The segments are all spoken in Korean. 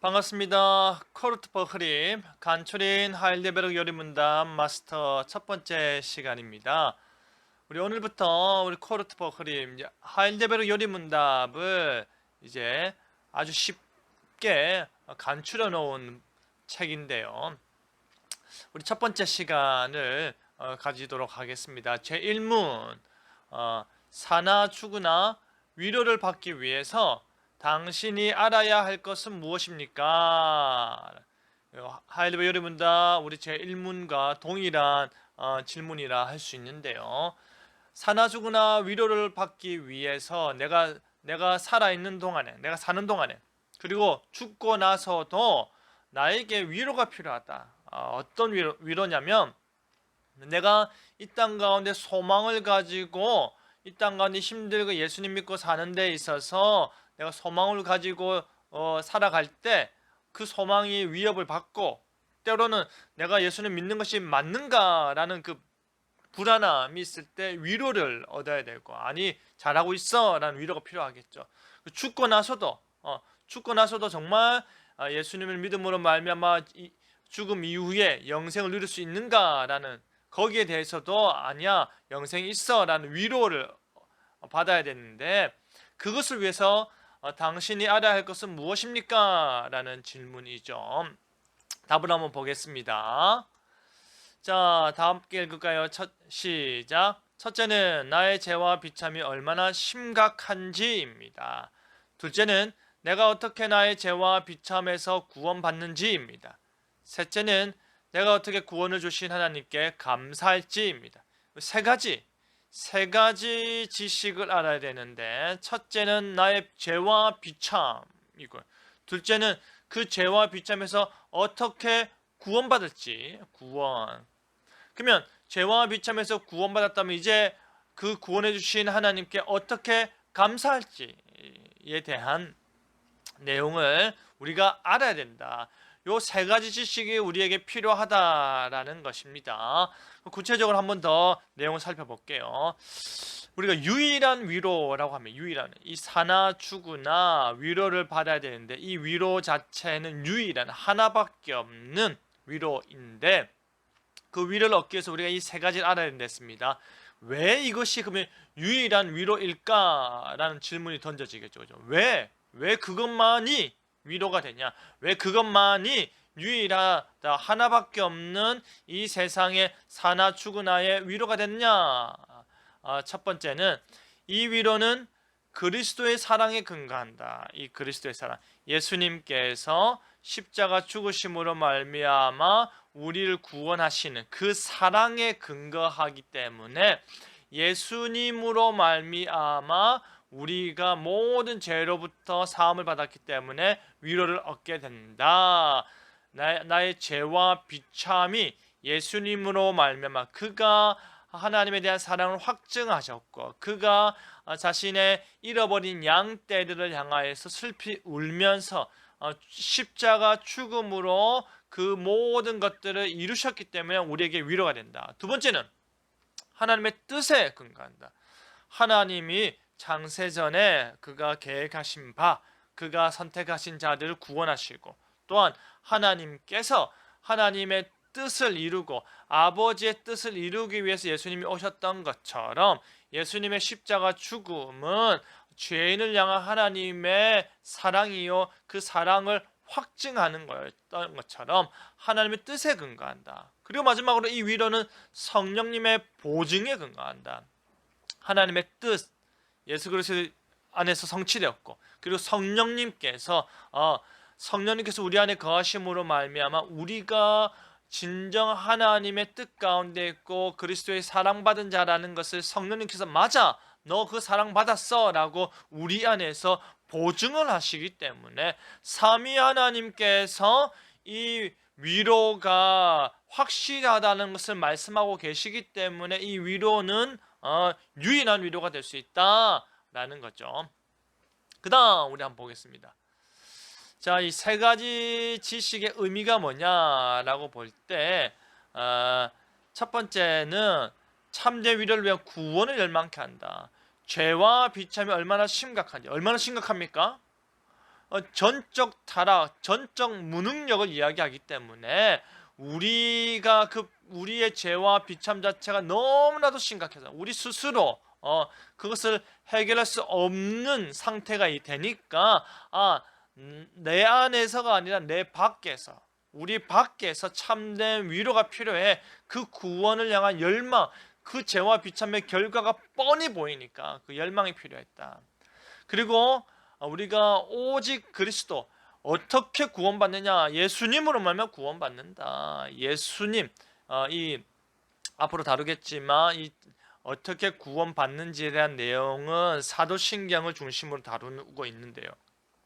반갑습니다. 코르트퍼 흐림 간추린 하일데베르크 요리 문답 마스터 첫 번째 시간입니다. 우리 오늘부터 우리 코르트퍼 흐림 하일데베르크 요리 문답을 이제 아주 쉽게 간추려 놓은 책인데요. 우리 첫 번째 시간을 가지도록 하겠습니다. 제1문 사나 죽으나 위로를 받기 위해서 당신이 알아야 할 것은 무엇입니까? 하일베 요리문다 우리 제1문과 동일한 질문이라 할 수 있는데요. 사나 죽으나 위로를 받기 위해서 내가 살아있는 동안에, 내가 사는 동안에, 그리고 죽고 나서도 나에게 위로가 필요하다. 어떤 위로냐면 내가 이 땅 가운데 소망을 가지고 이 땅 가운데 힘들고 예수님 믿고 사는 데 있어서 내가 소망을 가지고 살아갈 때 그 소망이 위협을 받고 때로는 내가 예수님 믿는 것이 맞는가라는 그 불안함이 있을 때 위로를 얻어야 되고, 아니 잘하고 있어 라는 위로가 필요하겠죠. 죽고 나서도 정말 예수님을 믿음으로 말미암아 죽음 이후에 영생을 누릴 수 있는가라는, 거기에 대해서도 아니야 영생이 있어 라는 위로를 받아야 되는데, 그것을 위해서 당신이 알아야 할 것은 무엇입니까? 라는 질문이죠. 답을 한번 보겠습니다. 자, 다 함께 읽을까요? 시작. 첫째는 나의 죄와 비참이 얼마나 심각한지입니다. 둘째는 내가 어떻게 나의 죄와 비참에서 구원받는지입니다. 셋째는 내가 어떻게 구원을 주신 하나님께 감사할지입니다. 세 가지 지식을 알아야 되는데, 첫째는 나의 죄와 비참이고, 둘째는 그 죄와 비참에서 어떻게 구원받을지, 그러면 죄와 비참에서 구원받았다면 이제 그 구원해 주신 하나님께 어떻게 감사할지에 대한 내용을 우리가 알아야 된다. 요 세 가지 지식이 우리에게 필요하다라는 것입니다. 구체적으로 한번 더 내용을 살펴볼게요. 우리가 유일한 위로라고 하면, 이 사나 죽으나 위로를 받아야 되는데, 이 위로 자체는 유일한 하나밖에 없는 위로인데, 그 위로를 얻기 위해서 우리가 이 세 가지를 알아야 된다했습니다. 왜 이것이 그러면 유일한 위로일까라는 질문이 던져지겠죠. 왜 그것만이 위로가 되냐? 왜 그것만이 유일하다, 하나밖에 없는 이 세상의 사나 죽으나의 위로가 됐냐? 첫 번째는 이 위로는 그리스도의 사랑에 근거한다. 이 그리스도의 사랑, 예수님께서 십자가 죽으심으로 말미암아 우리를 구원하시는 그 사랑에 근거하기 때문에, 예수님으로 말미암아 우리가 모든 죄로부터 사함을 받았기 때문에 위로를 얻게 된다. 나의 죄와 비참이 예수님으로 말미암아, 그가 하나님에 대한 사랑을 확증하셨고, 그가 자신의 잃어버린 양떼들을 향하여서 슬피 울면서 십자가 죽음으로 그 모든 것들을 이루셨기 때문에 우리에게 위로가 된다. 두 번째는 하나님의 뜻에 근거한다. 하나님이 창세전에 그가 계획하신 바, 그가 선택하신 자들을 구원하시고, 또한 하나님께서 하나님의 뜻을 이루고 아버지의 뜻을 이루기 위해서 예수님이 오셨던 것처럼, 예수님의 십자가 죽음은 죄인을 향한 하나님의 사랑이요, 그 사랑을 확증하는 거였던 것처럼 하나님의 뜻에 근거한다. 그리고 마지막으로 이 위로는 성령님의 보증에 근거한다. 하나님의 뜻, 예수 그리스도 안에서 성취되었고, 그리고 성령님께서 우리 안에 거하심으로 말미암아 우리가 진정 하나님의 뜻 가운데 있고 그리스도의 사랑받은 자라는 것을 성령님께서, 맞아, 너 그 사랑받았어 라고 우리 안에서 보증을 하시기 때문에, 삼위 하나님께서 이 위로가 확실하다는 것을 말씀하고 계시기 때문에 이 위로는 유일한 위로가 될 수 있다라는 거죠. 그 다음 우리 한번 보겠습니다. 자, 이 세 가지 지식의 의미가 뭐냐라고 볼 때, 첫 번째는 참된 위로를 위한 구원을 열망케 한다. 죄와 비참이 얼마나 심각한지, 얼마나 심각합니까? 전적 타락, 전적 무능력을 이야기하기 때문에 우리의 죄와 비참 자체가 너무나도 심각해서 우리 스스로 그것을 해결할 수 없는 상태가 되니까 내 안에서가 아니라 내 밖에서, 우리 밖에서 참된 위로가 필요해. 그 구원을 향한 열망, 그 죄와 비참의 결과가 뻔히 보이니까 그 열망이 필요했다. 그리고 우리가 오직 그리스도, 어떻게 구원받느냐? 예수님으로 말면 구원받는다. 예수님, 이 앞으로 다루겠지만 이 어떻게 구원받는지에 대한 내용은 사도신경을 중심으로 다루고 있는데요.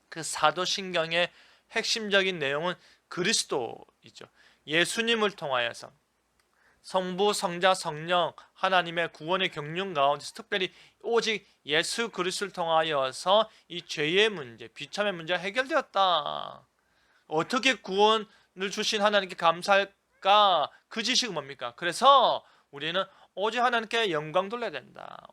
그 사도신경의 핵심적인 내용은 그리스도이죠. 예수님을 통하여서 성부, 성자, 성령 하나님의 구원의 경륜 가운데서 특별히 오직 예수 그리스도를 통하여서 이 죄의 문제, 비참의 문제가 해결되었다. 어떻게 구원을 주신 하나님께 감사할까? 그 지식은 뭡니까? 그래서 우리는 오직 하나님께 영광 돌려야 된다.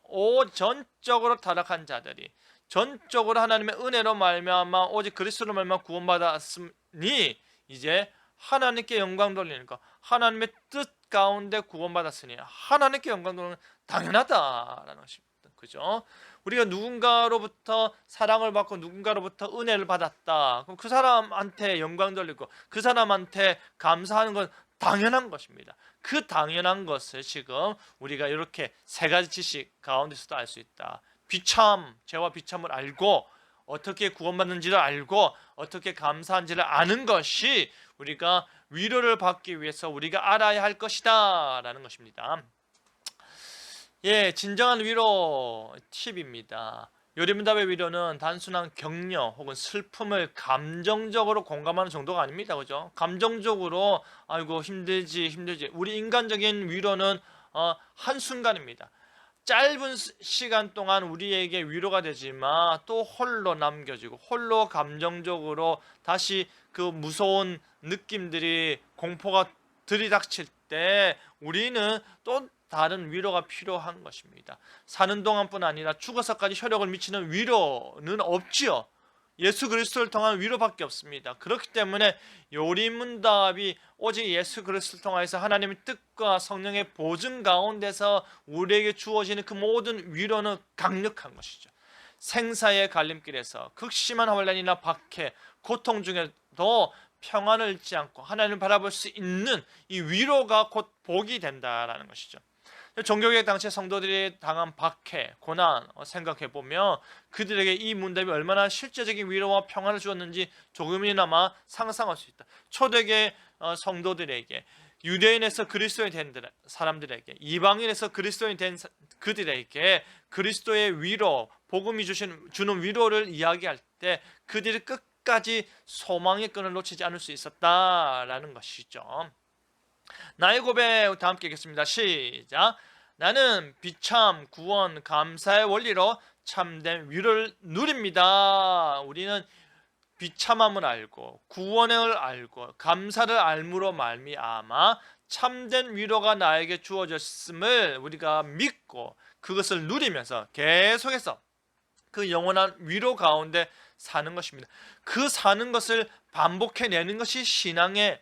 전적으로 타락한 자들이 전적으로 하나님의 은혜로 말미암아 오직 그리스도로 말미암아 구원받았으니 이제 하나님께 영광 돌리는 것, 하나님의 뜻 가운데 구원받았으니 하나님께 영광 돌리는 건 당연하다라는 것입니다. 그죠? 우리가 누군가로부터 사랑을 받고 누군가로부터 은혜를 받았다. 그럼 그 사람한테 영광 돌리고 그 사람한테 감사하는 건 당연한 것입니다. 그 당연한 것을 지금 우리가 이렇게 세 가지 지식 가운데서도 알 수 있다. 비참, 죄와 비참을 알고 어떻게 구원받는지를 알고 어떻게 감사한지를 아는 것이 우리가 위로를 받기 위해서 우리가 알아야 할 것이다 라는 것입니다. 예, 진정한 위로 팁입니다. 요리문답의 위로는 단순한 격려 혹은 슬픔을 감정적으로 공감하는 정도가 아닙니다. 그죠? 감정적으로 아이고 힘들지. 우리 인간적인 위로는 한순간입니다. 짧은 시간 동안 우리에게 위로가 되지만 또 홀로 남겨지고 홀로 감정적으로 다시 그 무서운 느낌들이, 공포가 들이닥칠 때 우리는 또 다른 위로가 필요한 것입니다. 사는 동안뿐 아니라 죽어서까지 효력을 미치는 위로는 없지요. 예수 그리스도를 통한 위로밖에 없습니다. 그렇기 때문에 요리문답이 오직 예수 그리스도를 통해서 하나님의 뜻과 성령의 보증 가운데서 우리에게 주어지는 그 모든 위로는 강력한 것이죠. 생사의 갈림길에서 극심한 혼란이나 박해, 고통 중에도 평안을 잃지 않고 하나님을 바라볼 수 있는 이 위로가 곧 복이 된다라는 것이죠. 종교개혁 당시 성도들이 당한 박해, 고난 생각해보면 그들에게 이 문답이 얼마나 실제적인 위로와 평안을 주었는지 조금이나마 상상할 수 있다. 초대계 성도들에게, 유대인에서 그리스도인 된 사람들에게, 이방인에서 그리스도인 된 그들에게 그리스도의 위로, 복음이 주는 위로를 이야기할 때 그들이 끝까지 소망의 끈을 놓치지 않을 수 있었다라는 것이죠. 나의 고백 다 함께 읽겠습니다. 시작. 나는 비참, 구원, 감사의 원리로 참된 위로를 누립니다. 우리는 비참함을 알고 구원을 알고 감사를 알므로 말미암아 참된 위로가 나에게 주어졌음을 우리가 믿고 그것을 누리면서 계속해서 그 영원한 위로 가운데 사는 것입니다. 그 사는 것을 반복해내는 것이 신앙의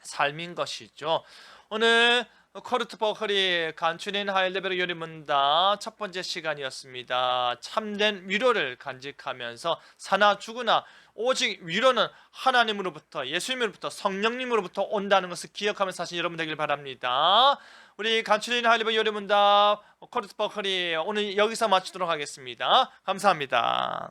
삶인 것이죠. 오늘 코르트 버클이 간추린 하이레벨 요리문답 첫 번째 시간이었습니다. 참된 위로를 간직하면서 사나 죽으나 오직 위로는 하나님으로부터, 예수님으로부터, 성령님으로부터 온다는 것을 기억하면서 사실 여러분 되길 바랍니다. 우리 간추린 하이레벨 요리문답 코르트 버클이 오늘 여기서 마치도록 하겠습니다. 감사합니다.